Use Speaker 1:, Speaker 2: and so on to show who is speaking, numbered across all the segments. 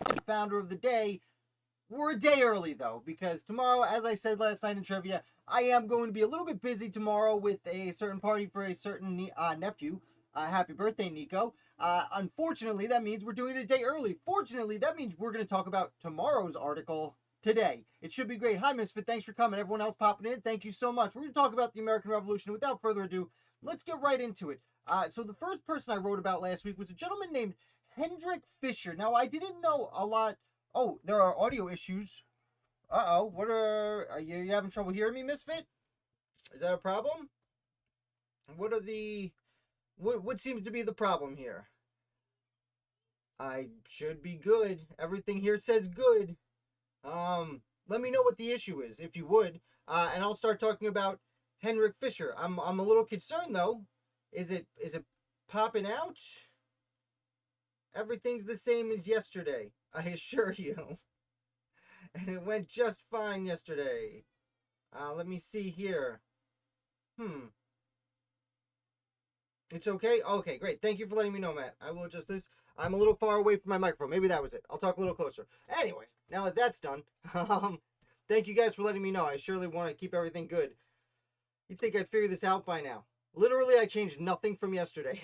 Speaker 1: the founder of the day. We're a day early though, because tomorrow, as I said last night in trivia, I am going to be a little bit busy tomorrow with a certain party for a certain nephew. Happy birthday, Nico. Unfortunately, that means we're doing it a day early. Fortunately, that means we're going to talk about tomorrow's article today. It should be great. Hi, Misfit. Thanks for coming. Everyone else popping in, thank you so much. We're going to talk about the American Revolution. Without further ado, let's get right into it. So the first person I wrote about last week was a gentleman named Hendrick Fisher. Now, I didn't know a lot. Oh, there are audio issues. Uh-oh. What are you having trouble hearing me, Misfit? Is that a problem? What are the what seems to be the problem here? I should be good. Everything here says good. Let me know what the issue is, if you would. And I'll start talking about Hendrick Fisher. I'm a little concerned though. Is it popping out? Everything's the same as yesterday, I assure you. And it went just fine yesterday. Let me see here. It's okay? Okay, great. Thank you for letting me know, Matt. I will adjust this. I'm a little far away from my microphone. Maybe that was it. I'll talk a little closer. Anyway, now that that's done, thank you guys for letting me know. I surely want to keep everything good. You'd think I'd figure this out by now. Literally, I changed nothing from yesterday.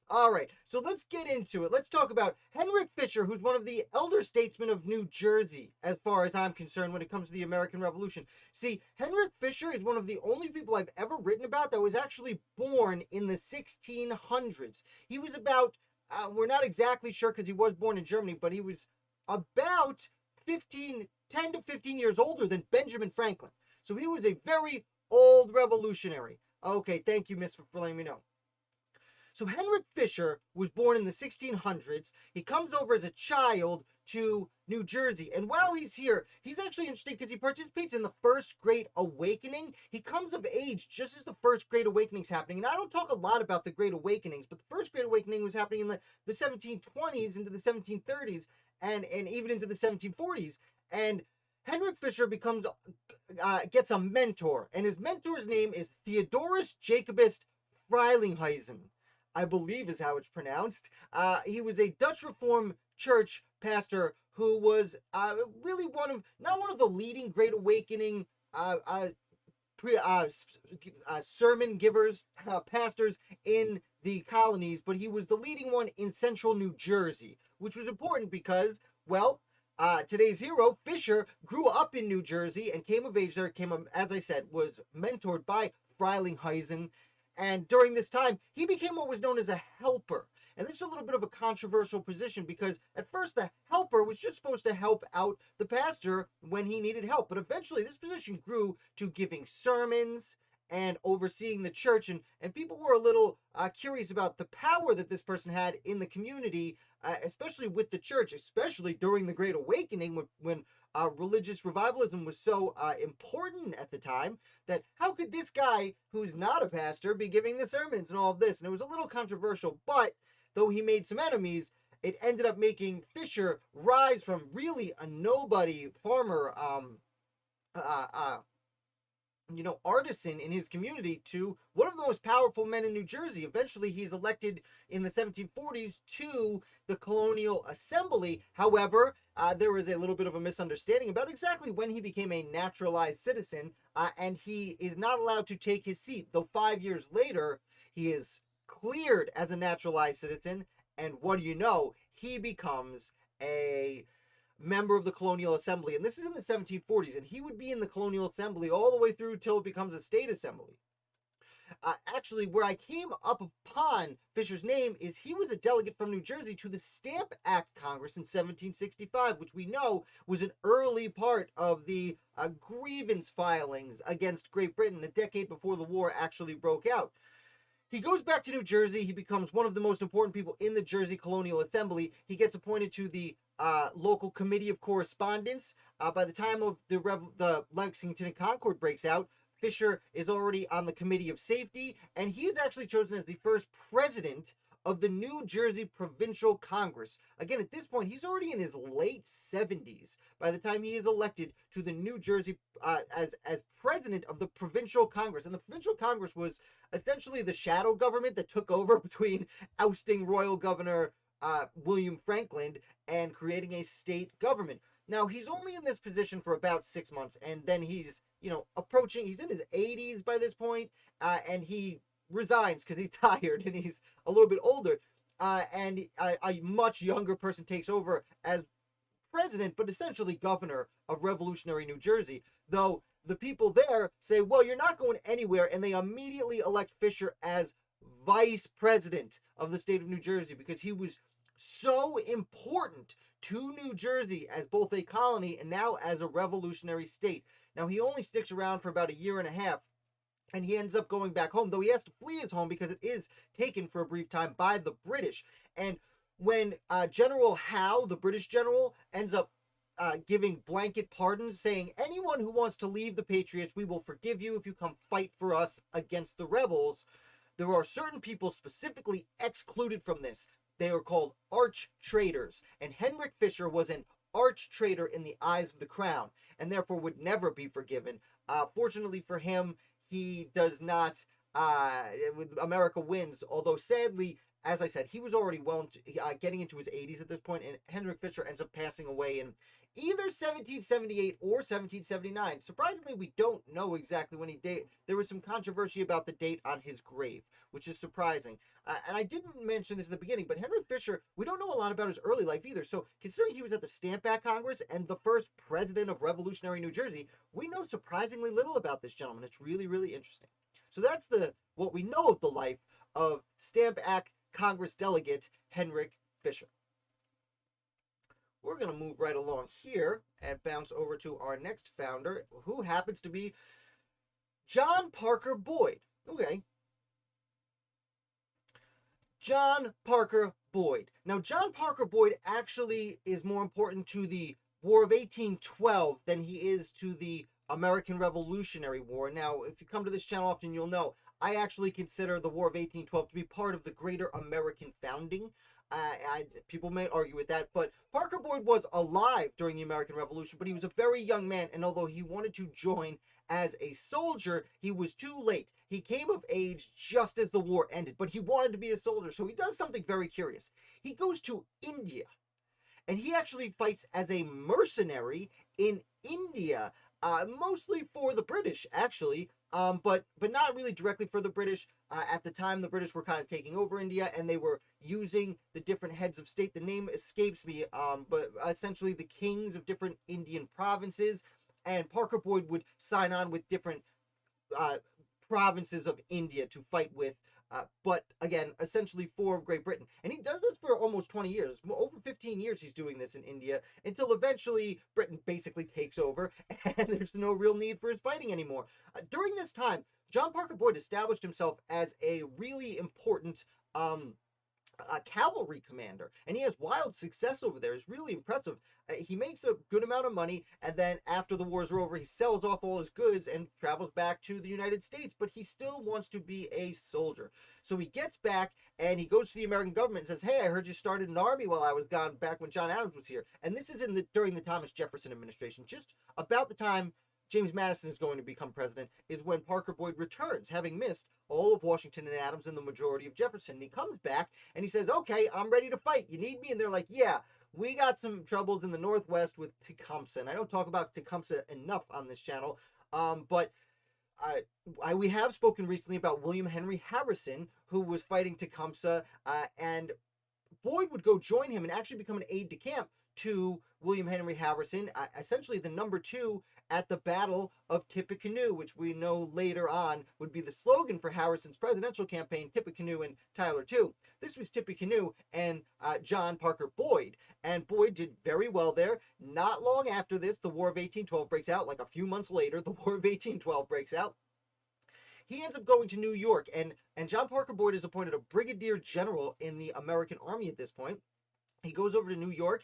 Speaker 1: All right, so let's get into it. Let's talk about Hendrick Fisher, who's one of the elder statesmen of New Jersey, as far as I'm concerned, when it comes to the American Revolution. See, Hendrick Fisher is one of the only people I've ever written about that was actually born in the 1600s. He was about, we're not exactly sure because he was born in Germany, but he was about 10 to 15 years older than Benjamin Franklin. So he was a very old revolutionary. Okay, thank you, Miss, for letting me know. So Hendrick Fisher was born in the 1600s. He comes over as a child to New Jersey. And while he's here, he's actually interesting because he participates in the First Great Awakening. He comes of age just as the First Great Awakening's happening. And I don't talk a lot about the Great Awakenings, but the First Great Awakening was happening in the 1720s into the 1730s and even into the 1740s. And Hendrick Fisher gets a mentor. And his mentor's name is Theodorus Jacobus Frelinghuysen, I believe is how it's pronounced. He was a Dutch Reformed Church pastor who was really not one of the leading Great Awakening sermon givers, pastors in the colonies, but he was the leading one in central New Jersey, which was important because, well, today's hero, Fisher, grew up in New Jersey and came of age there, as I said, was mentored by Frelinghuysen. And during this time, he became what was known as a helper. And this is a little bit of a controversial position because at first the helper was just supposed to help out the pastor when he needed help. But eventually this position grew to giving sermons and overseeing the church. And people were a little curious about the power that this person had in the community, especially with the church, especially during the Great Awakening when religious revivalism was so important at the time, that how could this guy who's not a pastor be giving the sermons and all of this? And it was a little controversial, but though he made some enemies, it ended up making Fisher rise from really a nobody farmer, artisan in his community to one of the most powerful men in New Jersey. Eventually, he's elected in the 1740s to the Colonial Assembly. However, there was a little bit of a misunderstanding about exactly when he became a naturalized citizen, and he is not allowed to take his seat, though 5 years later, he is cleared as a naturalized citizen, and what do you know? He becomes a member of the Colonial Assembly, and this is in the 1740s, and he would be in the Colonial Assembly all the way through till it becomes a state assembly. Actually, where I came up upon Fisher's name is he was a delegate from New Jersey to the Stamp Act Congress in 1765, which we know was an early part of the grievance filings against Great Britain a decade before the war actually broke out. He goes back to New Jersey. He becomes one of the most important people in the Jersey Colonial Assembly. He gets appointed to the local committee of correspondence. By the time of the Lexington and Concord breaks out, Fisher is already on the Committee of Safety, and he is actually chosen as the first president of the New Jersey Provincial Congress. Again, at this point, he's already in his late 70s by the time he is elected to the New Jersey as president of the Provincial Congress. And the Provincial Congress was essentially the shadow government that took over between ousting Royal Governor William Franklin and creating a state government. Now, he's only in this position for about 6 months, and then he's, he's in his 80s by this point, and he resigns because he's tired and he's a little bit older. And a much younger person takes over as president, but essentially governor of revolutionary New Jersey. Though the people there say, well, you're not going anywhere, and they immediately elect Fisher as vice president of the state of New Jersey because he was so important to New Jersey as both a colony and now as a revolutionary state. Now, he only sticks around for about a year and a half, and he ends up going back home, though he has to flee his home because it is taken for a brief time by the British. And when General Howe, the British general, ends up giving blanket pardons, saying, anyone who wants to leave the Patriots, we will forgive you if you come fight for us against the rebels, there are certain people specifically excluded from this. They are called arch traitors, and Hendrick Fisher was an arch traitor in the eyes of the crown, and therefore would never be forgiven. Fortunately for him, he does not. America wins, although sadly, as I said, he was already getting into his 80s at this point, and Hendrick Fisher ends up passing away in either 1778 or 1779. Surprisingly, we don't know exactly when he died. There was some controversy about the date on his grave, which is surprising. And I didn't mention this in the beginning, but Hendrick Fisher, we don't know a lot about his early life either. So considering he was at the Stamp Act Congress and the first president of revolutionary New Jersey, we know surprisingly little about this gentleman. It's really, really interesting. So that's what we know of the life of Stamp Act Congress delegate Hendrick Fisher. We're going to move right along here and bounce over to our next founder, who happens to be John Parker Boyd. Okay. John Parker Boyd. Now, John Parker Boyd actually is more important to the War of 1812 than he is to the American Revolutionary War. Now, if you come to this channel often, you'll know I actually consider the War of 1812 to be part of the greater American founding. People may argue with that, but Parker Boyd was alive during the American Revolution, but he was a very young man, and although he wanted to join as a soldier, he was too late. He came of age just as the war ended, but he wanted to be a soldier, so he does something very curious. He goes to India, and he actually fights as a mercenary in India, mostly for the British, actually, but not really directly for the British. At the time, the British were kind of taking over India, and they were using the different heads of state. The name escapes me, but essentially the kings of different Indian provinces, and Parker Boyd would sign on with different provinces of India to fight with, but again, essentially for Great Britain. And he does this for almost 20 years. Over 15 years he's doing this in India, until eventually Britain basically takes over, and there's no real need for his fighting anymore. During this time, John Parker Boyd established himself as a really important cavalry commander, and he has wild success over there. It's really impressive. He makes a good amount of money, and then after the wars are over, he sells off all his goods and travels back to the United States, but he still wants to be a soldier. So he gets back, and he goes to the American government and says, hey, I heard you started an army while I was gone, back when John Adams was here. And this is during the Thomas Jefferson administration, just about the time James Madison is going to become president, is when Parker Boyd returns, having missed all of Washington and Adams and the majority of Jefferson. And he comes back and he says, okay, I'm ready to fight. You need me? And they're like, yeah, we got some troubles in the Northwest with Tecumseh. And I don't talk about Tecumseh enough on this channel, but we have spoken recently about William Henry Harrison, who was fighting Tecumseh, and Boyd would go join him and actually become an aide-de-camp to William Henry Harrison, essentially the number 2 at the Battle of Tippecanoe, which we know later on would be the slogan for Harrison's presidential campaign, Tippecanoe and Tyler too. This was Tippecanoe and John Parker Boyd, and Boyd did very well there. Not long after this, the War of 1812 breaks out. Like a few months later, the War of 1812 breaks out. He ends up going to New York, and John Parker Boyd is appointed a brigadier general in the American Army at this point. He goes over to New York.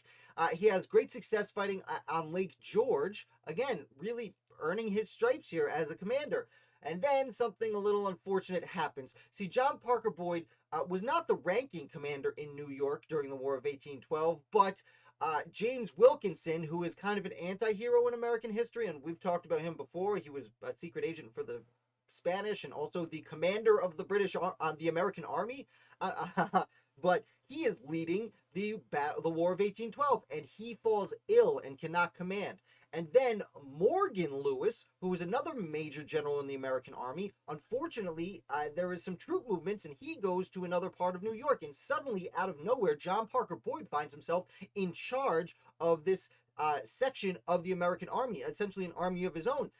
Speaker 1: He has great success fighting on Lake George. Again, really earning his stripes here as a commander. And then something a little unfortunate happens. See, John Parker Boyd was not the ranking commander in New York during the War of 1812, but James Wilkinson, who is kind of an anti-hero in American history, and we've talked about him before. He was a secret agent for the Spanish and also the commander of the the American Army. but he is leading the War of 1812, and he falls ill and cannot command. And then Morgan Lewis, who was another major general in the American army, unfortunately, there is some troop movements, and he goes to another part of New York. And suddenly, out of nowhere, John Parker Boyd finds himself in charge of this section of the American army, essentially an army of his own.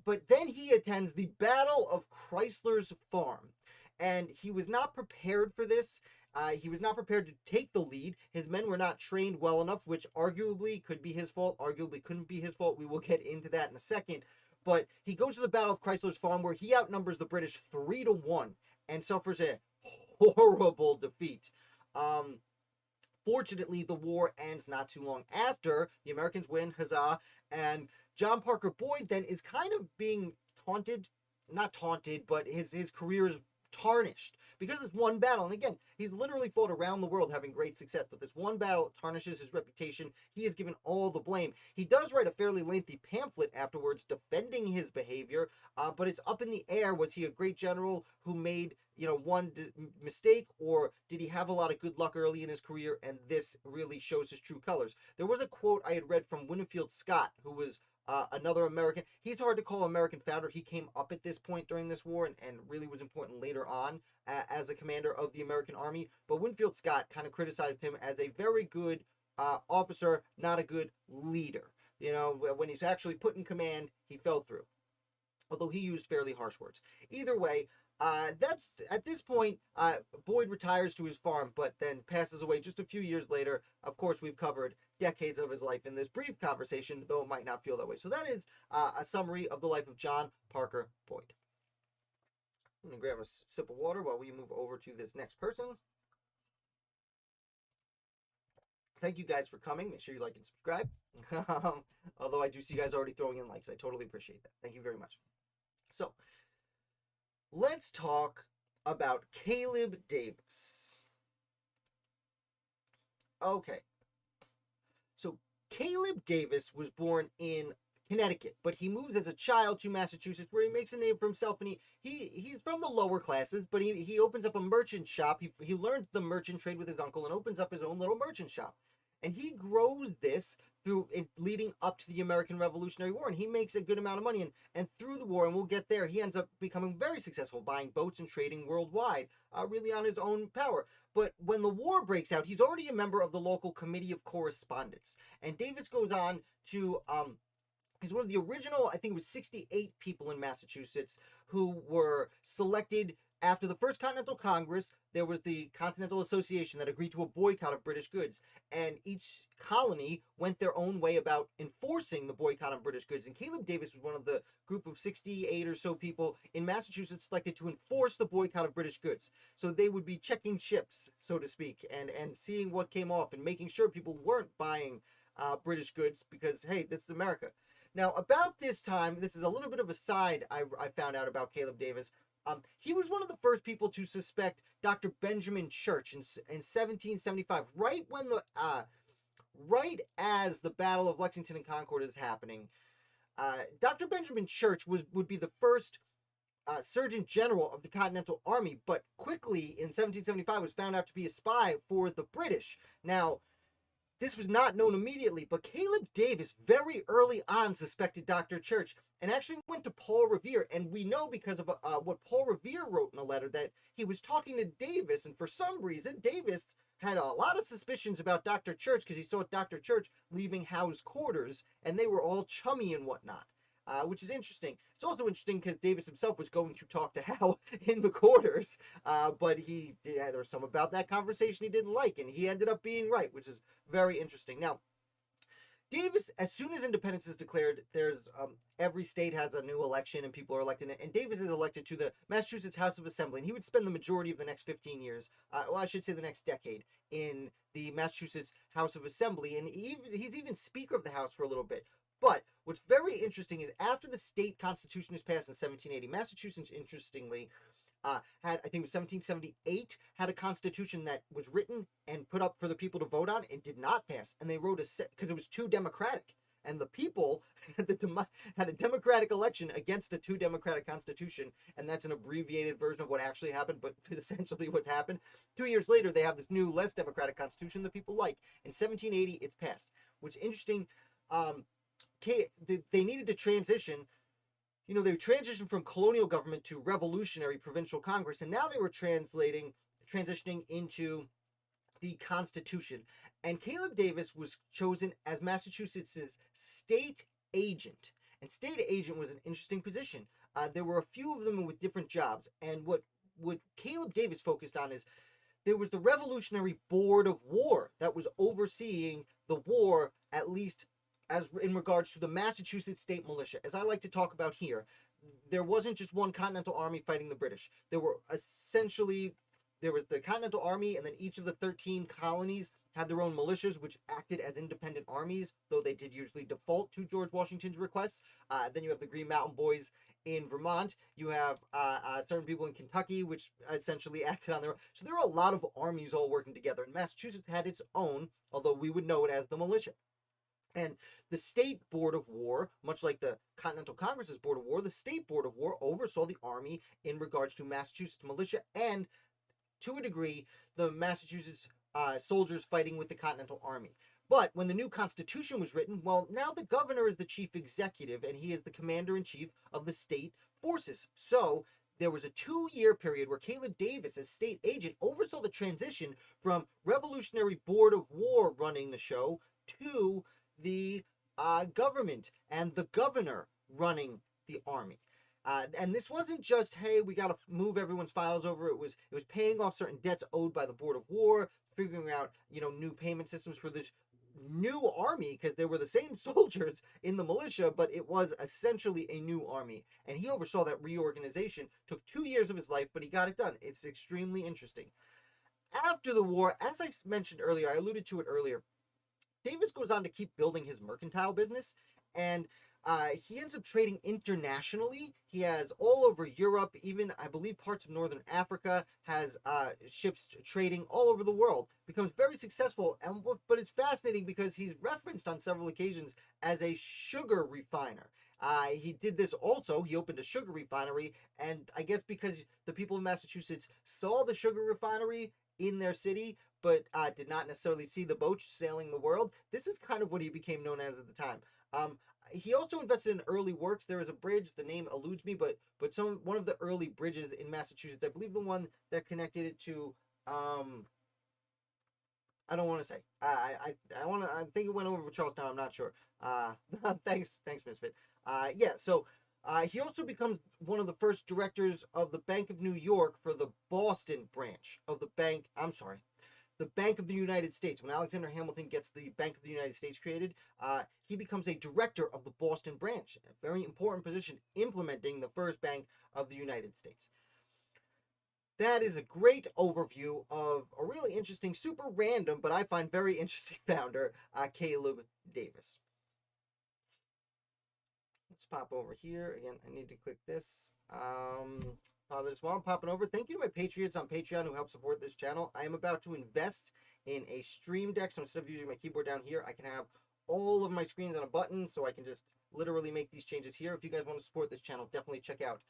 Speaker 1: But then he attends the Battle of Crysler's Farm, and he was not prepared for this. He was not prepared to take the lead. His men were not trained well enough, which arguably could be his fault, arguably couldn't be his fault. We will get into that in a second. But he goes to the Battle of Crysler's Farm, where he outnumbers the British 3-1 and suffers a horrible defeat. Fortunately, the war ends not too long after. The Americans win, huzzah, and John Parker Boyd then is kind of being taunted, not taunted, but his career is tarnished because it's one battle. And again, he's literally fought around the world having great success, but this one battle tarnishes his reputation. He is given all the blame. He does write a fairly lengthy pamphlet afterwards defending his behavior, but it's up in the air. Was he a great general who made one mistake, or did he have a lot of good luck early in his career, and this really shows his true colors? There was a quote I had read from Winfield Scott, who was another American. He's hard to call American founder. He came up at this point during this war and really was important later on as a commander of the American army. But Winfield Scott kind of criticized him as a very good officer, not a good leader. When he's actually put in command, he fell through, although he used fairly harsh words. Either way, that's at this point, Boyd retires to his farm, but then passes away just a few years later. Of course, we've covered decades of his life in this brief conversation, though it might not feel that way. So that is a summary of the life of John Parker Boyd. I'm going to grab a sip of water while we move over to this next person. Thank you guys for coming. Make sure you like and subscribe. Although I do see you guys already throwing in likes. I totally appreciate that. Thank you very much. So, let's talk about Caleb Davis. Okay. So Caleb Davis was born in Connecticut, but he moves as a child to Massachusetts, where he makes a name for himself, and he's from the lower classes, but he opens up a merchant shop. He learned the merchant trade with his uncle and opens up his own little merchant shop. And he grows this through it leading up to the American Revolutionary War, and he makes a good amount of money. And through the war, and we'll get there, he ends up becoming very successful, buying boats and trading worldwide, really on his own power. But when the war breaks out, he's already a member of the local Committee of Correspondence. And Davis goes on to he's one of the original, I think it was 68 people in Massachusetts who were selected after the First Continental Congress. There was the Continental Association that agreed to a boycott of British goods, and each colony went their own way about enforcing the boycott on British goods. And Caleb Davis was one of the group of 68 or so people in Massachusetts selected to enforce the boycott of British goods. So they would be checking ships, so to speak, and seeing what came off and making sure people weren't buying British goods because, hey, this is America. Now, about this time, this is a little bit of a side I found out about Caleb Davis. He was one of the first people to suspect Dr. Benjamin Church in 1775, right as the Battle of Lexington and Concord is happening. Dr. Benjamin Church would be the first Surgeon General of the Continental Army, but quickly in 1775 was found out to be a spy for the British. Now, this was not known immediately, but Caleb Davis very early on suspected Dr. Church and actually went to Paul Revere. And we know because of what Paul Revere wrote in a letter that he was talking to Davis, and for some reason Davis had a lot of suspicions about Dr. Church because he saw Dr. Church leaving Howe's quarters, and they were all chummy and whatnot. Which is interesting. It's also interesting because Davis himself was going to talk to Howe in the quarters, but there was some about that conversation he didn't like, and he ended up being right, which is very interesting. Now, Davis, as soon as independence is declared, there's every state has a new election and people are elected, and Davis is elected to the Massachusetts House of Assembly, and he would spend the majority of the next 15 years, well, I should say the next decade, in the Massachusetts House of Assembly, and he's even Speaker of the House for a little bit. But what's very interesting is after the state constitution is passed in 1780, Massachusetts, interestingly, had, I think it was 1778, had a constitution that was written and put up for the people to vote on. It did not pass. And they wrote because it was too democratic. and the people had a democratic election against a 2 democratic constitution, and that's an abbreviated version of what actually happened, but essentially what's happened. 2 years later, they have this new, less democratic constitution that people like. In 1780, it's passed. What's interesting, they needed to transition. They transitioned from colonial government to revolutionary provincial Congress, and now they were transitioning into the Constitution. And Caleb Davis was chosen as Massachusetts' state agent. And state agent was an interesting position. There were a few of them with different jobs. And what Caleb Davis focused on is there was the Revolutionary Board of War that was overseeing the war, at least as in regards to the Massachusetts state militia. As I like to talk about here, there wasn't just one Continental Army fighting the British. There was the Continental Army, and then each of the 13 colonies had their own militias, which acted as independent armies, though they did usually default to George Washington's requests. Then you have the Green Mountain Boys in Vermont. You have certain people in Kentucky, which essentially acted on their own. So there are a lot of armies all working together. And Massachusetts had its own, although we would know it as the militia. And the State Board of War, much like the Continental Congress's Board of War, the State Board of War oversaw the Army in regards to Massachusetts militia and, to a degree, the Massachusetts soldiers fighting with the Continental Army. But when the new Constitution was written, well, now the governor is the chief executive, and he is the commander-in-chief of the state forces. So there was a 2-year period where Caleb Davis, as state agent, oversaw the transition from Revolutionary Board of War running the show to the government and the governor running the army. And this wasn't just, hey, we got to move everyone's files over. It was paying off certain debts owed by the Board of War, figuring out, new payment systems for this new army, because they were the same soldiers in the militia, but it was essentially a new army. And he oversaw that reorganization. Took 2 years of his life, but he got it done. It's extremely interesting. After the war, as I mentioned earlier, I alluded to it earlier, Davis goes on to keep building his mercantile business, and he ends up trading internationally. He has all over Europe, even I believe parts of northern Africa, has ships trading all over the world. Becomes very successful, but it's fascinating because he's referenced on several occasions as a sugar refiner. He did this also. He opened a sugar refinery, and I guess because the people of Massachusetts saw the sugar refinery in their city, but did not necessarily see the boats sailing the world, this is kind of what he became known as at the time. He also invested in early works. There is a bridge, the name eludes me, but one of the early bridges in Massachusetts, I believe the one that connected it to, I don't want to say. I think it went over with Charlestown. I'm not sure. Thanks, Misfit. So he also becomes one of the first directors of the Bank of New York for the Boston branch of the bank. The Bank of the United States. When Alexander Hamilton gets the Bank of the United States created, he becomes a director of the Boston branch. A very important position, implementing the first Bank of the United States. That is a great overview of a really interesting, super random, but I find very interesting founder, Caleb Davis. Let's pop over here. Again, I need to click this. While I'm popping over, thank you to my Patriots on Patreon who help support this channel. I am about to invest in a stream deck, so instead of using my keyboard down here, I can have all of my screens on a button, so I can just literally make these changes here. If you guys want to support this channel, definitely check out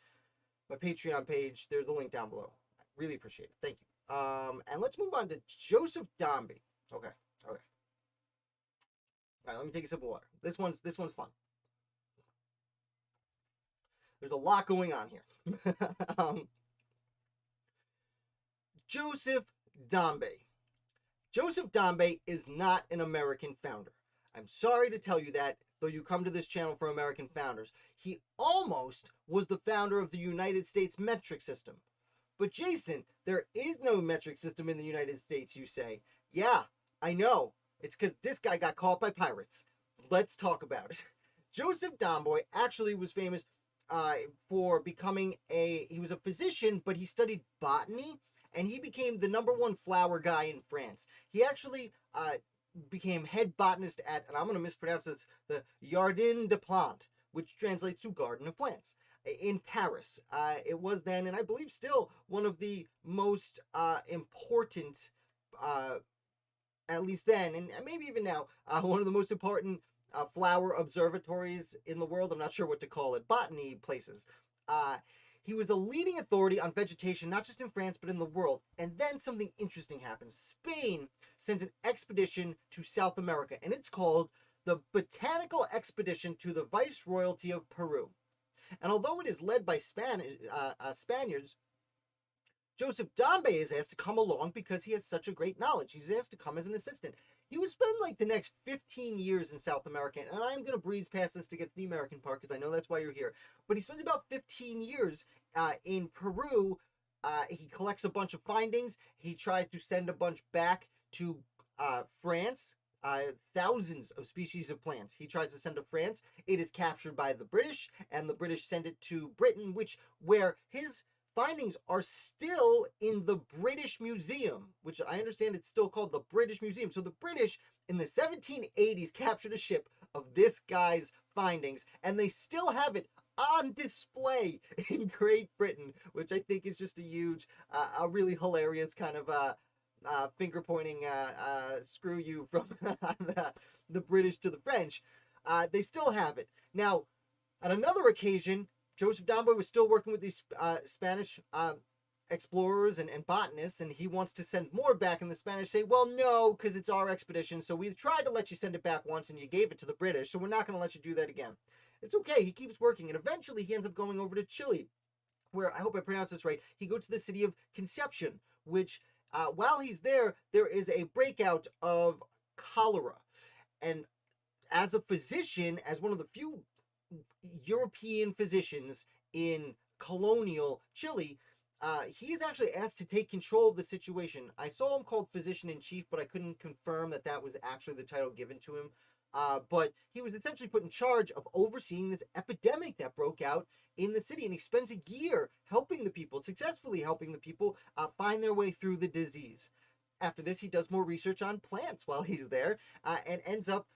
Speaker 1: my Patreon page. There's a link down below. I really appreciate it. Thank you. And let's move on to Joseph Dombey. Okay. All right, let me take a sip of water. This one's fun. There's a lot going on here. Joseph Dombey. Joseph Dombey is not an American founder. I'm sorry to tell you that, though you come to this channel for American founders. He almost was the founder of the United States metric system. But Jason, there is no metric system in the United States, you say. Yeah, I know. It's because this guy got caught by pirates. Let's talk about it. Joseph Dombey actually was famous for becoming he was a physician, but he studied botany, and he became the #1 flower guy in France. He actually became head botanist at, and I'm going to mispronounce this, the Jardin des Plantes, which translates to Garden of Plants, in Paris. It was then, and I believe still, one of the most important, at least then, and maybe even now, one of the most important flower observatories in the world. I'm not sure what to call it. Botany places. He was a leading authority on vegetation, not just in France, but in the world. And then something interesting happens. Spain sends an expedition to South America, and it's called the Botanical Expedition to the Viceroyalty of Peru. And although it is led by Spaniards, Joseph Dombey is asked to come along because he has such a great knowledge. He's asked to come as an assistant. He would spend like the next 15 years in South America, and I'm going to breeze past this to get to the American part because I know that's why you're here. But he spends about 15 years in Peru. He collects a bunch of findings. He tries to send a bunch back to France. Thousands of species of plants he tries to send to France. It is captured by the British, and the British send it to Britain, where his findings are still in the British Museum, which I understand it's still called the British Museum. So the British in the 1780s captured a ship of this guy's findings, and they still have it on display in Great Britain, which I think is just a huge, a really hilarious kind of finger pointing, screw you from the British to the French. They still have it. Now, on another occasion, Joseph Dombey was still working with these Spanish explorers and botanists, and he wants to send more back, and the Spanish say, well, no, because it's our expedition, so we tried to let you send it back once, and you gave it to the British, so we're not going to let you do that again. It's okay, he keeps working, and eventually he ends up going over to Chile, where, I hope I pronounce this right, he goes to the city of Concepcion, which, while he's there, there is a breakout of cholera, and as a physician, as one of the few European physicians in colonial Chile, he is actually asked to take control of the situation. I saw him called physician-in-chief, but I couldn't confirm that that was actually the title given to him. But he was essentially put in charge of overseeing this epidemic that broke out in the city, and he spends a year helping the people, successfully helping the people find their way through the disease. After this, he does more research on plants while he's there, and ends up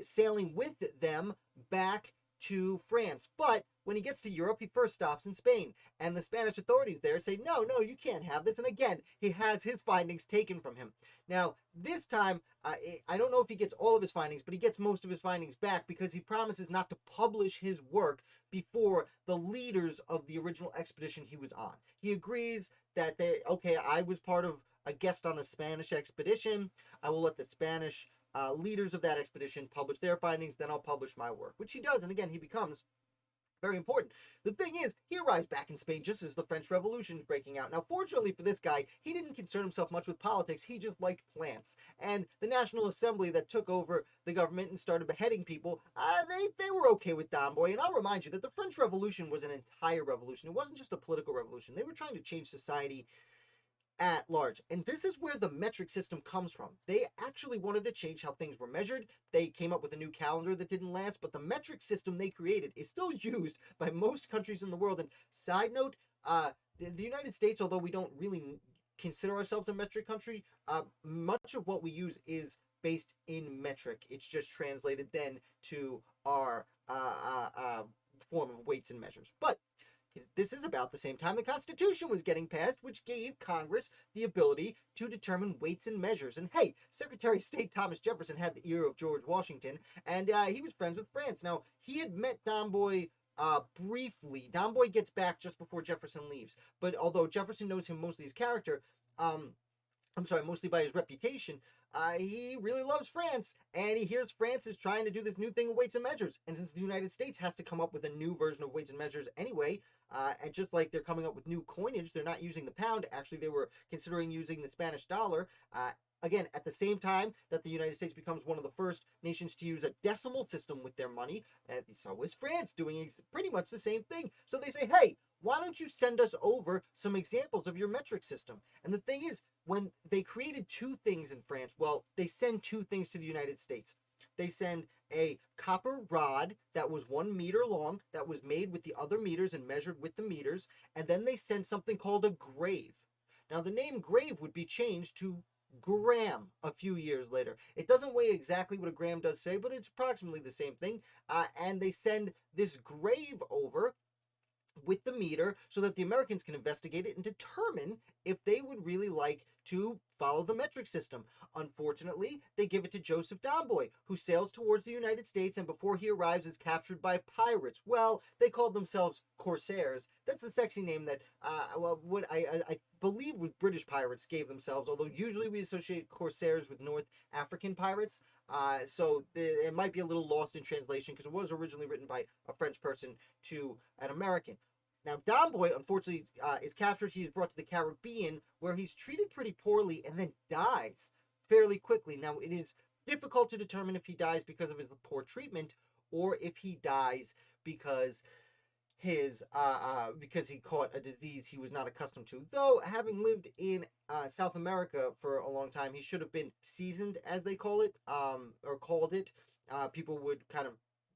Speaker 1: sailing with them back to France. But when he gets to Europe, he first stops in Spain, and the Spanish authorities there say, no, you can't have this. And again, he has his findings taken from him. Now, this time, I don't know if he gets all of his findings, but he gets most of his findings back because he promises not to publish his work before the leaders of the original expedition he was on. He agrees that I was part of a guest on a Spanish expedition. I will let the Spanish leaders of that expedition publish their findings, then I'll publish my work, which he does, and again, he becomes very important. The thing is, he arrives back in Spain just as the French Revolution is breaking out. Now, fortunately for this guy, he didn't concern himself much with politics, he just liked plants. And the National Assembly that took over the government and started beheading people, they were okay with Dombey. And I'll remind you that the French Revolution was an entire revolution. It wasn't just a political revolution. They were trying to change society at large. And this is where the metric system comes from. They actually wanted to change how things were measured. They came up with a new calendar that didn't last, but the metric system they created is still used by most countries in the world. And side note, the United States, although we don't really consider ourselves a metric country, much of what we use is based in metric. It's just translated then to our form of weights and measures. But this is about the same time the Constitution was getting passed, which gave Congress the ability to determine weights and measures. And hey, Secretary of State Thomas Jefferson had the ear of George Washington, and he was friends with France. Now, he had met Dombey briefly. Dombey gets back just before Jefferson leaves, but although Jefferson knows him mostly as character, mostly by his reputation, he really loves France, and he hears France is trying to do this new thing of weights and measures. And since the United States has to come up with a new version of weights and measures anyway, and just like they're coming up with new coinage, they're not using the pound. Actually, they were considering using the Spanish dollar. Again, at the same time that the United States becomes one of the first nations to use a decimal system with their money, so is France doing pretty much the same thing. So they say, hey, why don't you send us over some examples of your metric system? And the thing is, when they created two things in France, well, they send two things to the United States. They send a copper rod that was 1 meter long, that was made with the other meters and measured with the meters, and then they send something called a grave. Now, the name grave would be changed to gram a few years later. It doesn't weigh exactly what a gram does say, but it's approximately the same thing. And they send this grave over with the meter so that the Americans can investigate it and determine if they would really like to follow the metric system. Unfortunately, they give it to Joseph Dombey, who sails towards the United States and before he arrives is captured by pirates. Well, they called themselves corsairs. That's a sexy name that, what I believe was British pirates gave themselves, although usually we associate corsairs with North African pirates. So it might be a little lost in translation because it was originally written by a French person to an American. Now, Dombey, unfortunately, is captured. He is brought to the Caribbean, where he's treated pretty poorly and then dies fairly quickly. Now, it is difficult to determine if he dies because of his poor treatment or if he dies because because he caught a disease he was not accustomed to. Though, having lived in South America for a long time, he should have been seasoned, as they call it, or called it. People would kind of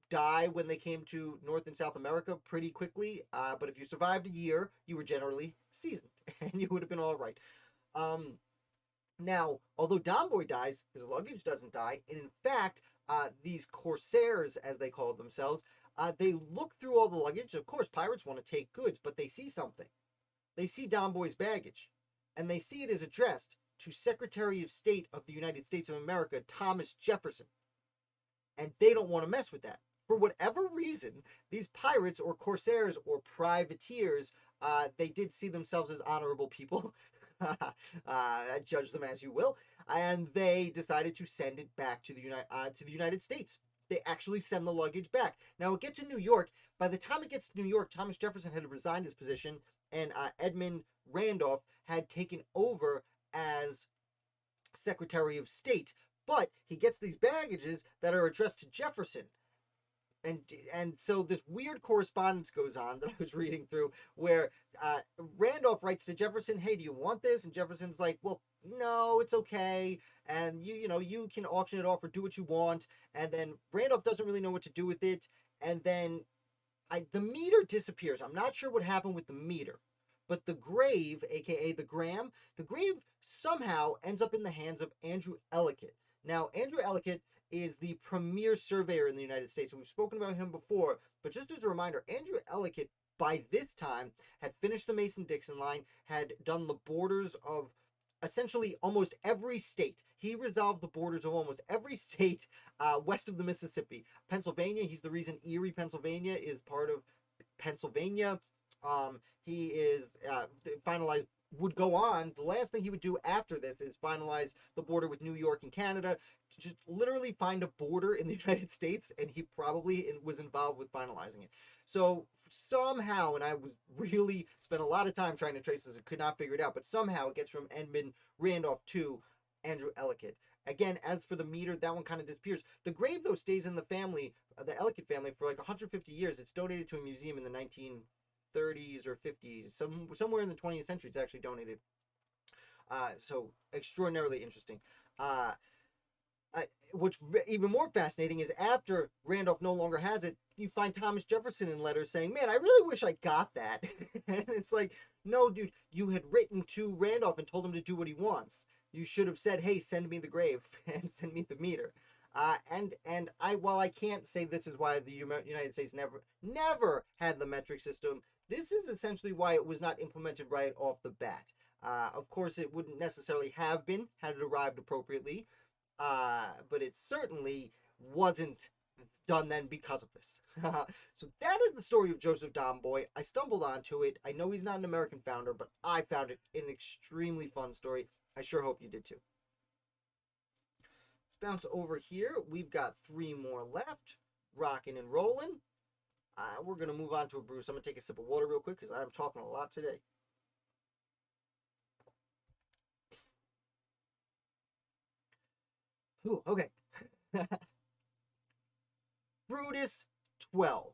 Speaker 1: die when they came to North and South America pretty quickly. But if you survived a year, you were generally seasoned, and you would have been all right. Now, although Dombey dies, his luggage doesn't die, and in fact, these corsairs, as they call themselves, they look through all the luggage. Of course, pirates want to take goods, but they see something. They see Dombey's baggage, and they see it is addressed to Secretary of State of the United States of America, Thomas Jefferson. And they don't want to mess with that. For whatever reason, these pirates or corsairs or privateers, they did see themselves as honorable people. Judge them as you will. And they decided to send it back to the United States. They actually send the luggage back. Now, it gets to New York. By the time it gets to New York, Thomas Jefferson had resigned his position, and Edmund Randolph had taken over as Secretary of State. But he gets these baggages that are addressed to Jefferson. And so this weird correspondence goes on that I was reading through where Randolph writes to Jefferson, hey, do you want this? And Jefferson's like, well, no, it's okay. And you can auction it off or do what you want. And then Randolph doesn't really know what to do with it. And then the meter disappears. I'm not sure what happened with the meter. But the grave, aka the grave somehow ends up in the hands of Andrew Ellicott. Now, Andrew Ellicott is the premier surveyor in the United States. We've spoken about him before, but just as a reminder, Andrew Ellicott, by this time, had finished the Mason-Dixon line, had done the borders of essentially almost every state. He resolved the borders of almost every state west of the Mississippi. Pennsylvania, he's the reason Erie, Pennsylvania is part of Pennsylvania. He is finalized, would go on. The last thing he would do after this is finalize the border with New York and Canada. Just literally find a border in the United States, and he probably was involved with finalizing it. So somehow, and I was really spent a lot of time trying to trace this and could not figure it out, but somehow it gets from Edmund Randolph to Andrew Ellicott. Again, as for the meter, that one kind of disappears. The grave, though, stays in the family, the Ellicott family, for like 150 years. It's donated to a museum in the 1930s or 50s. Somewhere in the 20th century, it's actually donated. So extraordinarily interesting. What's even more fascinating is after Randolph no longer has it, you find Thomas Jefferson in letters saying, man, I really wish I got that. And it's like, no, dude, you had written to Randolph and told him to do what he wants. You should have said, hey, send me the grave and send me the meter. While I can't say this is why the United States never had the metric system, this is essentially why it was not implemented right off the bat. Of course, it wouldn't necessarily have been had it arrived appropriately. But it certainly wasn't done then because of this. So that is the story of Joseph Dombey. I stumbled onto it. I know he's not an American founder, but I found it an extremely fun story. I sure hope you did too. Let's bounce over here. We've got 3 more left. Rocking and rolling. We're going to move on to a Brutus. I'm going to take a sip of water real quick because I'm talking a lot today. Ooh, okay. Brutus 12.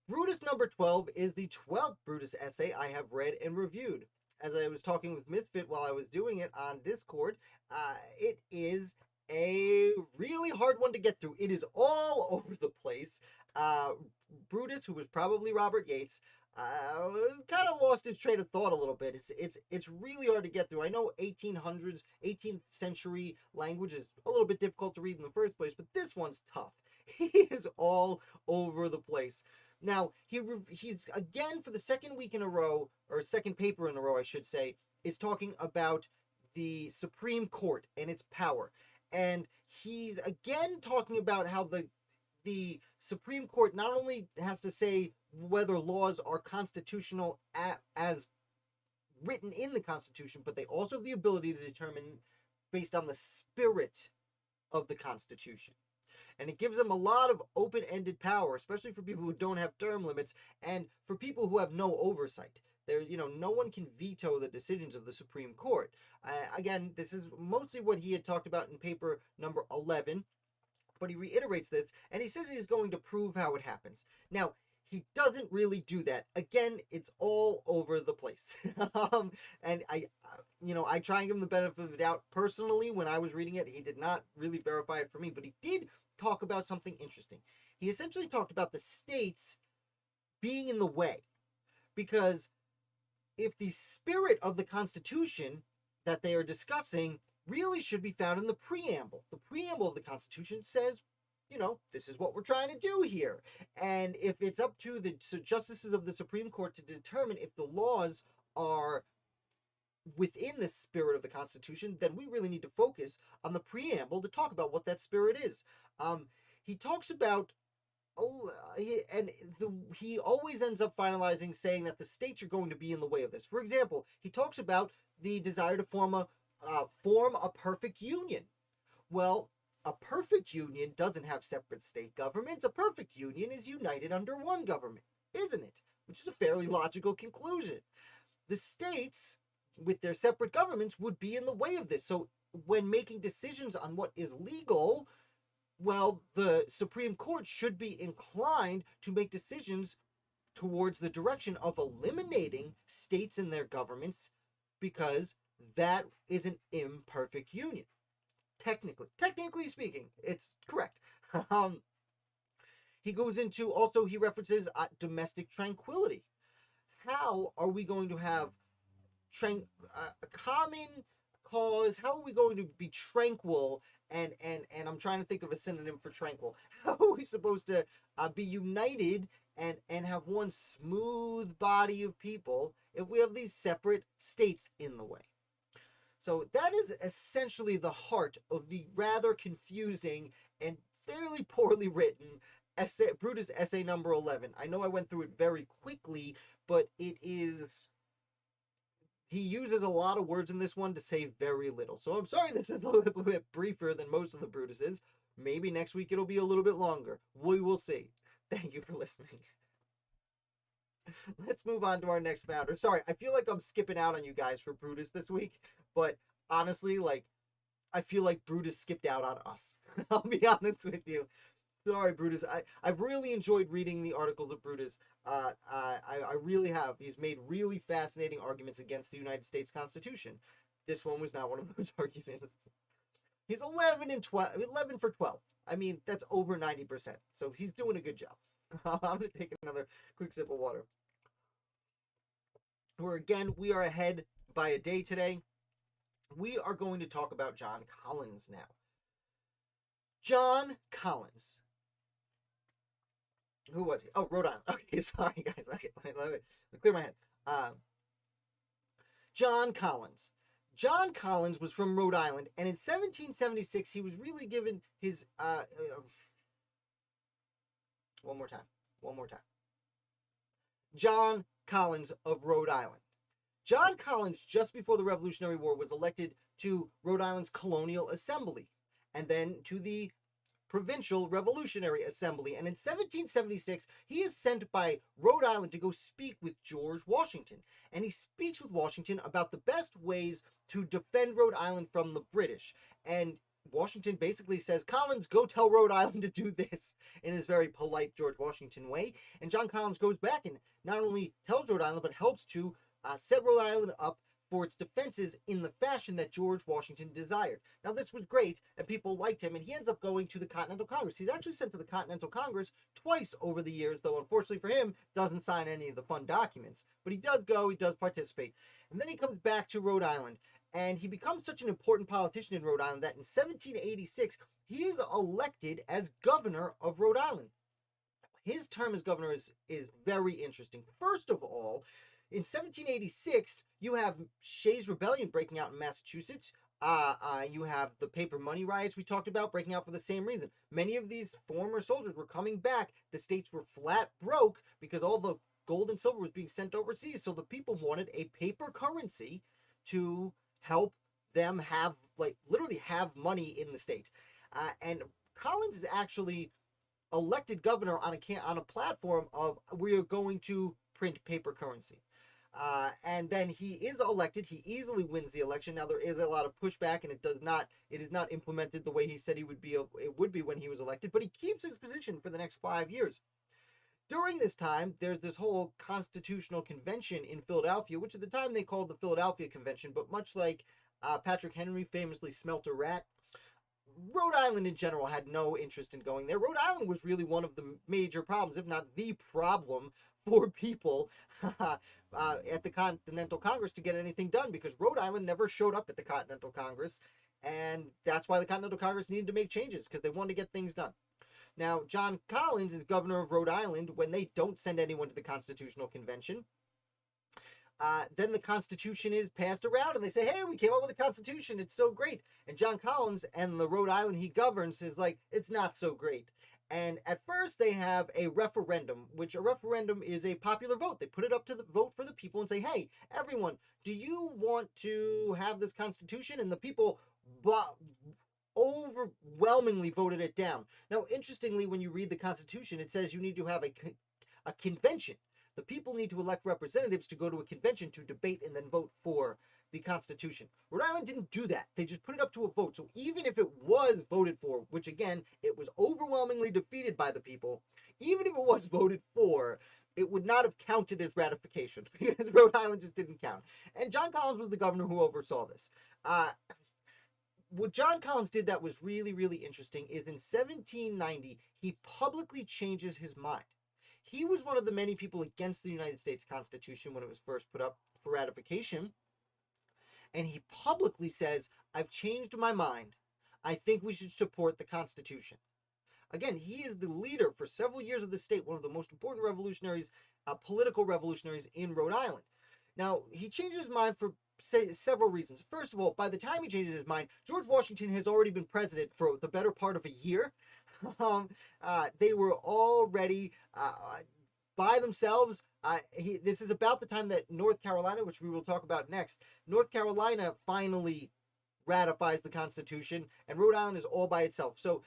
Speaker 1: Brutus number 12 is the 12th Brutus essay I have read and reviewed. As I was talking with Misfit while I was doing it on Discord, it is a really hard one to get through. It is all over the place. Brutus, who was probably Robert Yates, kind of lost his train of thought a little bit. It's really hard to get through. I know 1800s, 18th century language is a little bit difficult to read in the first place, but this one's tough. He is all over the place. Now, he's again for the second week in a row, or second paper in a row, I should say, is talking about the Supreme Court and its power. And he's again talking about how the Supreme Court not only has to say whether laws are constitutional as written in the Constitution, but they also have the ability to determine based on the spirit of the Constitution. And it gives them a lot of open-ended power, especially for people who don't have term limits and for people who have no oversight. There, no one can veto the decisions of the Supreme Court. Again, this is mostly what he had talked about in paper number 11, but he reiterates this, and he says he's going to prove how it happens. Now, he doesn't really do that. Again, it's all over the place. And I try and give him the benefit of the doubt. Personally, when I was reading it, he did not really verify it for me, but he did talk about something interesting. He essentially talked about the states being in the way, because if the spirit of the Constitution that they are discussing really should be found in the preamble. The preamble of the Constitution says, this is what we're trying to do here. And if it's up to the justices of the Supreme Court to determine if the laws are within the spirit of the Constitution, then we really need to focus on the preamble to talk about what that spirit is. He talks about, he always ends up finalizing saying that the states are going to be in the way of this. For example, he talks about the desire to form a perfect union. Well, a perfect union doesn't have separate state governments. A perfect union is united under one government, isn't it? Which is a fairly logical conclusion. The states, with their separate governments, would be in the way of this. So when making decisions on what is legal, well, the Supreme Court should be inclined to make decisions towards the direction of eliminating states and their governments, because that is an imperfect union. Technically speaking, it's correct. He goes into, also he references domestic tranquility. How are we going to have a common cause? How are we going to be tranquil? And I'm trying to think of a synonym for tranquil. How are we supposed to be united and have one smooth body of people if we have these separate states in the way? So that is essentially the heart of the rather confusing and fairly poorly written essay, Brutus essay number 11. I know I went through it very quickly, but he uses a lot of words in this one to say very little. So I'm sorry this is a little bit briefer than most of the Brutuses. Maybe next week it'll be a little bit longer. We will see. Thank you for listening. Let's move on to our next founder. Sorry, I feel like I'm skipping out on you guys for Brutus this week, but honestly, I feel like Brutus skipped out on us. I'll be honest with you. Sorry, Brutus. I've really enjoyed reading the articles of Brutus. I really have. He's made really fascinating arguments against the United States Constitution. This one was not one of those arguments. He's 11 for 12. I mean, that's over 90%. So he's doing a good job. I'm going to take another quick sip of water. We are ahead by a day today. We are going to talk about John Collins now. John Collins. Who was he? Oh, Rhode Island. Okay, sorry, guys. Okay, let me clear my head. John Collins. John Collins was from Rhode Island, and in 1776, he was really given his... One more time. John Collins of Rhode Island. John Collins, just before the Revolutionary War, was elected to Rhode Island's Colonial Assembly, and then to the Provincial Revolutionary Assembly. And in 1776, he is sent by Rhode Island to go speak with George Washington. And he speaks with Washington about the best ways to defend Rhode Island from the British. And Washington basically says, Collins, go tell Rhode Island to do this, in his very polite George Washington way. And John Collins goes back and not only tells Rhode Island, but helps to set Rhode Island up for its defenses in the fashion that George Washington desired. Now, this was great, and people liked him, and he ends up going to the Continental Congress. He's actually sent to the Continental Congress twice over the years, though unfortunately for him, doesn't sign any of the fun documents. But he does go, he does participate. And then he comes back to Rhode Island, and he becomes such an important politician in Rhode Island that in 1786, he is elected as governor of Rhode Island. His term as governor is very interesting. First of all, In 1786, you have Shays' Rebellion breaking out in Massachusetts. You have the paper money riots we talked about breaking out for the same reason. Many of these former soldiers were coming back. The states were flat broke because all the gold and silver was being sent overseas. So the people wanted a paper currency to help them have, like, literally have money in the state. And Collins is actually elected governor on a platform of we are going to print paper currency. And then he is elected. He easily wins the election. Now there is a lot of pushback, and it is not implemented the way he said it would be when he was elected. But he keeps his position for the next 5 years. During this time, there's this whole constitutional convention in Philadelphia, which at the time they called the Philadelphia Convention. But much like Patrick Henry famously smelt a rat, Rhode Island in general had no interest in going there. Rhode Island was really one of the major problems, if not the problem, for people at the Continental Congress to get anything done, because Rhode Island never showed up at the Continental Congress, and that's why the Continental Congress needed to make changes, because they wanted to get things done. Now, John Collins is governor of Rhode Island when they don't send anyone to the Constitutional Convention. Then the Constitution is passed around, and they say, hey, we came up with a Constitution. It's so great. And John Collins and the Rhode Island he governs is like, it's not so great. And at first they have a referendum, which a referendum is a popular vote. They put it up to the vote for the people and say, hey, everyone, do you want to have this Constitution? And the people overwhelmingly voted it down. Now, interestingly, when you read the Constitution, it says you need to have a convention. The people need to elect representatives to go to a convention to debate and then vote for the Constitution. Rhode Island didn't do that. They just put it up to a vote. So even if it was voted for, which again, it was overwhelmingly defeated by the people, even if it was voted for, it would not have counted as ratification because Rhode Island just didn't count. And John Collins was the governor who oversaw this. What John Collins did that was really, really interesting is in 1790, he publicly changes his mind. He was one of the many people against the United States Constitution when it was first put up for ratification. And he publicly says, I've changed my mind. I think we should support the Constitution. Again, he is the leader for several years of the state, one of the most important revolutionaries, political revolutionaries in Rhode Island. Now, he changed his mind for several reasons. First of all, by the time he changes his mind, George Washington has already been president for the better part of a year. They were already by themselves. This is about the time that North Carolina, which we will talk about next, North Carolina finally ratifies the Constitution, and Rhode Island is all by itself. So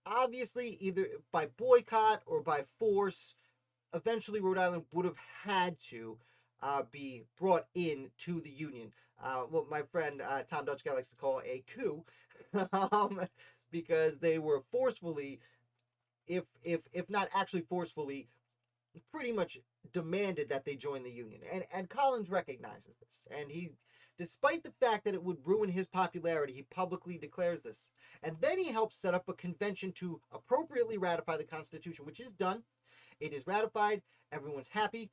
Speaker 1: obviously, either by boycott or by force, eventually Rhode Island would have had to be brought in to the Union. What my friend Tom Dutchguy likes to call a coup, because they were forcefully, if not actually forcefully, pretty much demanded that they join the Union. And Collins recognizes this. And he, despite the fact that it would ruin his popularity, he publicly declares this. And then he helps set up a convention to appropriately ratify the Constitution, which is done. It is ratified. Everyone's happy.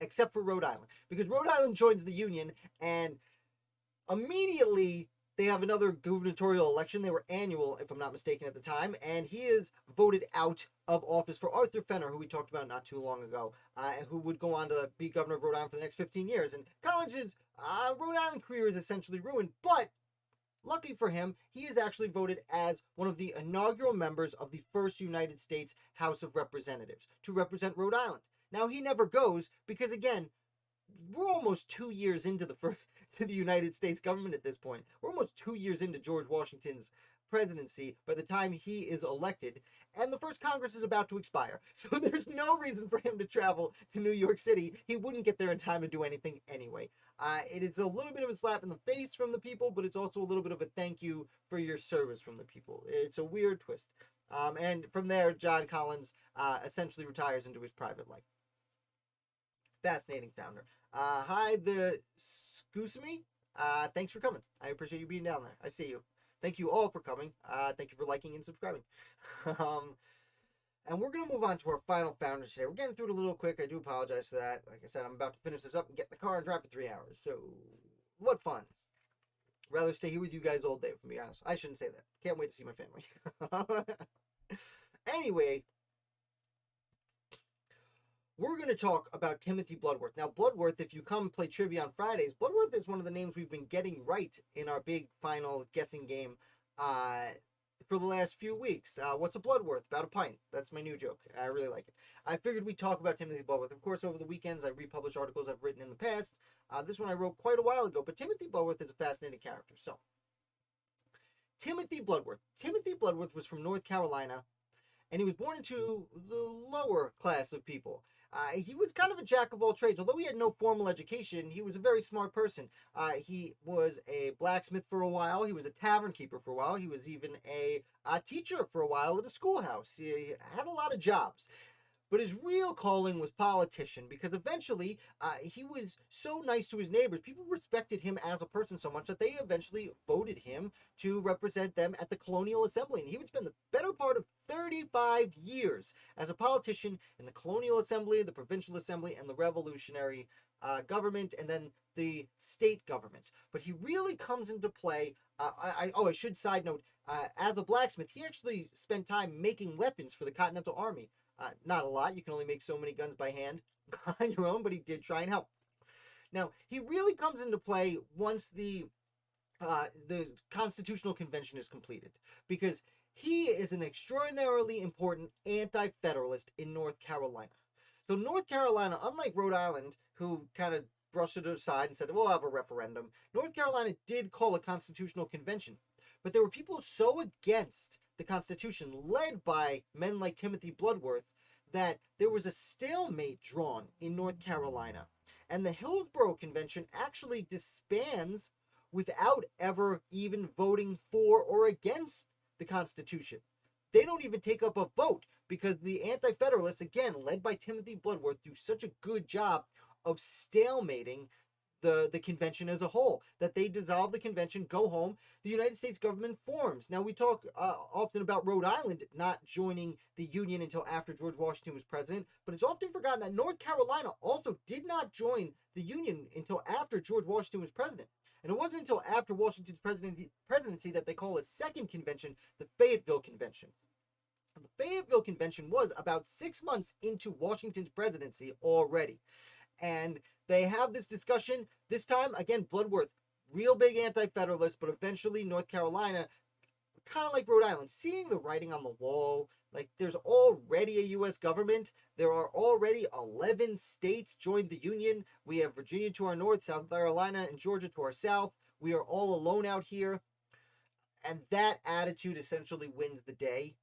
Speaker 1: Except for Rhode Island. Because Rhode Island joins the Union, and immediately they have another gubernatorial election. They were annual, if I'm not mistaken, at the time. And he is voted out of office for Arthur Fenner, who we talked about not too long ago, who would go on to be governor of Rhode Island for the next 15 years. And Collins's Rhode Island career is essentially ruined, but lucky for him, he is actually voted as one of the inaugural members of the first United States House of Representatives to represent Rhode Island. Now, he never goes because, again, we're almost 2 years into the United States government at this point. We're almost 2 years into George Washington's presidency by the time he is elected, and the first Congress is about to expire. So there's no reason for him to travel to New York City. He wouldn't get there in time to do anything anyway. It is a little bit of a slap in the face from the people, but it's also a little bit of a thank you for your service from the people. It's a weird twist. And from there, John Collins essentially retires into his private life. Fascinating founder. Hi, the Skusumi. Thanks for coming. I appreciate you being down there. I see you. Thank you all for coming. Thank you for liking and subscribing. And we're going to move on to our final founder today. We're getting through it a little quick. I do apologize for that. Like I said, I'm about to finish this up and get in the car and drive for 3 hours. So, what fun. Rather stay here with you guys all day, to be honest. I shouldn't say that. Can't wait to see my family. Anyway, we're going to talk about Timothy Bloodworth. Now, Bloodworth, if you come play trivia on Fridays, Bloodworth is one of the names we've been getting right in our big final guessing game for the last few weeks. What's a Bloodworth? About a pint. That's my new joke. I really like it. I figured we'd talk about Timothy Bloodworth. Of course, over the weekends, I republish articles I've written in the past. This one I wrote quite a while ago, but Timothy Bloodworth is a fascinating character. So, Timothy Bloodworth. Timothy Bloodworth was from North Carolina, and he was born into the lower class of people. He was kind of a jack of all trades. Although he had no formal education, he was a very smart person. He was a blacksmith for a while. He was a tavern keeper for a while. He was even a teacher for a while at a schoolhouse. He had a lot of jobs. But his real calling was politician, because eventually he was so nice to his neighbors. People respected him as a person so much that they eventually voted him to represent them at the Colonial Assembly. And he would spend the better part of 35 years as a politician in the Colonial Assembly, the Provincial Assembly, and the Revolutionary government, and then the state government. But he really comes into play. I should side note, as a blacksmith, he actually spent time making weapons for the Continental Army. Not a lot. You can only make so many guns by hand on your own, but he did try and help. Now, he really comes into play once the Constitutional Convention is completed, because he is an extraordinarily important anti-federalist in North Carolina. So North Carolina, unlike Rhode Island, who kind of brushed it aside and said, we'll have a referendum, North Carolina did call a constitutional convention. But there were people so against the Constitution, led by men like Timothy Bloodworth, that there was a stalemate drawn in North Carolina. And the Hillsborough Convention actually disbands without ever even voting for or against the Constitution. They don't even take up a vote, because the Anti-Federalists, again, led by Timothy Bloodworth, do such a good job of stalemating the convention as a whole, that they dissolve the convention, go home, the United States government forms. Now, we talk often about Rhode Island not joining the Union until after George Washington was president, but it's often forgotten that North Carolina also did not join the Union until after George Washington was president. And it wasn't until after Washington's presidency that they call a second convention, the Fayetteville Convention. The Fayetteville Convention was about 6 months into Washington's presidency already. And they have this discussion. This time, again, Bloodworth, real big anti-federalist, but eventually North Carolina, kind of like Rhode Island, seeing the writing on the wall. Like, there's already a U.S. government. There are already 11 states joined the Union. We have Virginia to our north, South Carolina and Georgia to our south. We are all alone out here. And that attitude essentially wins the day.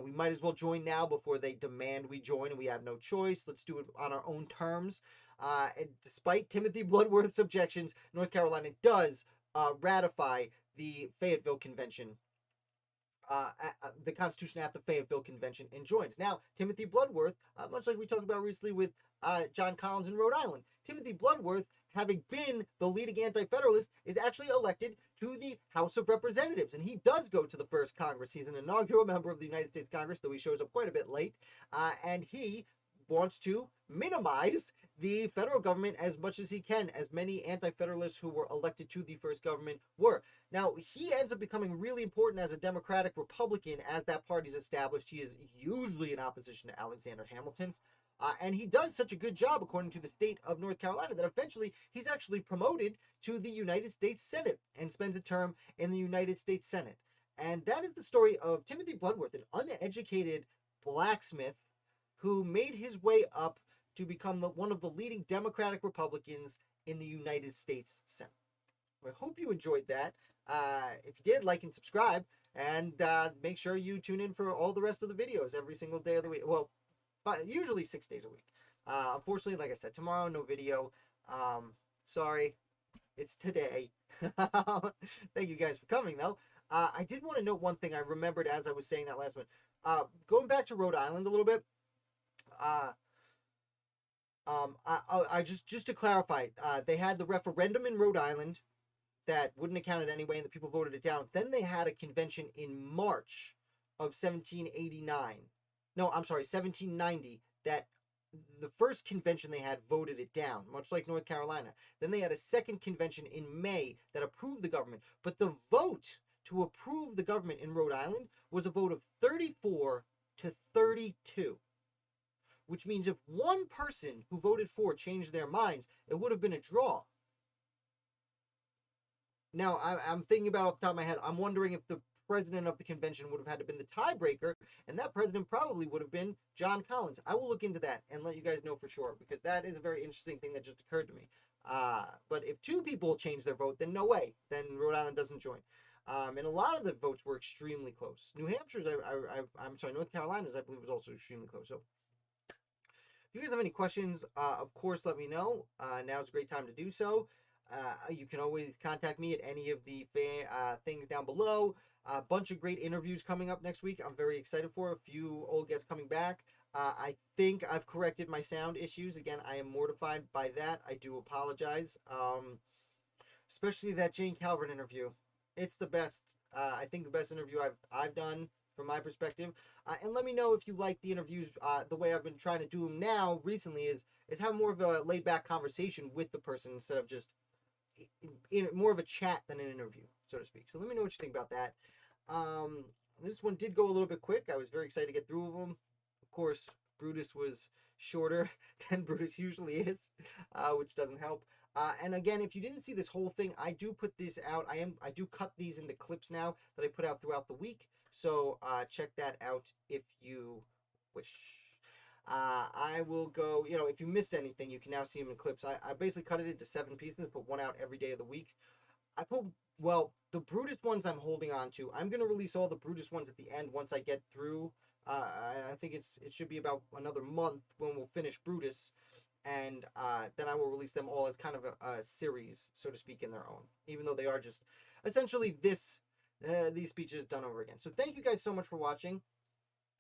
Speaker 1: We might as well join now before they demand we join and we have no choice. Let's do it on our own terms. And despite Timothy Bloodworth's objections, North Carolina does ratify the Fayetteville Convention, the Constitution at the Fayetteville Convention, and joins. Now, Timothy Bloodworth, much like we talked about recently with John Collins in Rhode Island, Timothy Bloodworth, having been the leading anti-federalist, is actually elected to the House of Representatives. And he does go to the first Congress. He's an inaugural member of the United States Congress, though he shows up quite a bit late. And he wants to minimize the federal government as much as he can, as many anti-federalists who were elected to the first government were. Now, he ends up becoming really important as a Democratic Republican as that party's established. He is usually in opposition to Alexander Hamilton. And he does such a good job, according to the state of North Carolina, that eventually he's actually promoted to the United States Senate and spends a term in the United States Senate. And that is the story of Timothy Bloodworth, an uneducated blacksmith who made his way up to become one of the leading Democratic Republicans in the United States Senate. I hope you enjoyed that. If you did, like and subscribe, and make sure you tune in for all the rest of the videos every single day of the week. Well, usually 6 days a week. Unfortunately, like I said, tomorrow no video. Sorry, it's today. Thank you guys for coming, though. I did want to note one thing I remembered as I was saying that last one. Going back to Rhode Island a little bit. Just to clarify, they had the referendum in Rhode Island that wouldn't have counted anyway, and the people voted it down. Then they had a convention in March of 1789. No, I'm sorry, 1790, that the first convention they had voted it down, much like North Carolina. Then they had a second convention in May that approved the government. But the vote to approve the government in Rhode Island was a vote of 34 to 32. which means if one person who voted for changed their minds, it would have been a draw. Now, I'm thinking about off the top of my head, I'm wondering if the president of the convention would have had to been the tiebreaker, and that president probably would have been John Collins. I will look into that and let you guys know for sure, because that is a very interesting thing that just occurred to me. But if two people change their vote, then no way. Then Rhode Island doesn't join. And a lot of the votes were extremely close. New Hampshire's, I'm sorry, North Carolina's, I believe, was also extremely close. So if you guys have any questions, of course, let me know. Now's a great time to do so. You can always contact me at any of the things down below. A bunch of great interviews coming up next week. I'm very excited for a few old guests coming back. I think I've corrected my sound issues. Again, I am mortified by that. I do apologize. Especially that Jane Calvert interview. It's the best. I think the best interview I've done from my perspective. And let me know if you like the interviews. The way I've been trying to do them now recently is have more of a laid back conversation with the person instead of just in more of a chat than an interview, so to speak. So let me know what you think about that. This one did go a little bit quick. I was very excited to get through them. Of course, Brutus was shorter than Brutus usually is, which doesn't help. And again, if you didn't see this whole thing, I do put this out. I do cut these into clips now that I put out throughout the week. So check that out if you wish. I will go, if you missed anything, you can now see them in clips. I basically cut it into 7 pieces, put one out every day of the week. The Brutus ones I'm holding on to. I'm going to release all the Brutus ones at the end once I get through. I think it should be about another month when we'll finish Brutus. And then I will release them all as kind of a series, so to speak, in their own. Even though they are just essentially these speeches done over again. So thank you guys so much for watching.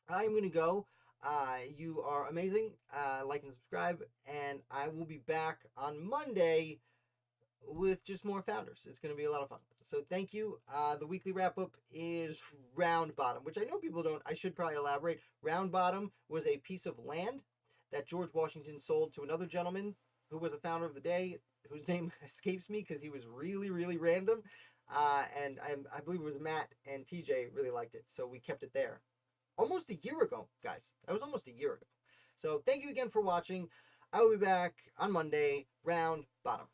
Speaker 1: I am going to go. You are amazing. Like and subscribe. And I will be back on Monday with just more founders. It's going to be a lot of fun. So thank you. The weekly wrap-up is Round Bottom, which I know people don't. I should probably elaborate. Round Bottom was a piece of land that George Washington sold to another gentleman who was a founder of the day, whose name escapes me because he was really, really random. And I believe it was Matt and TJ really liked it. So we kept it there. Almost a year ago, guys. That was almost a year ago. So thank you again for watching. I will be back on Monday. Round Bottom.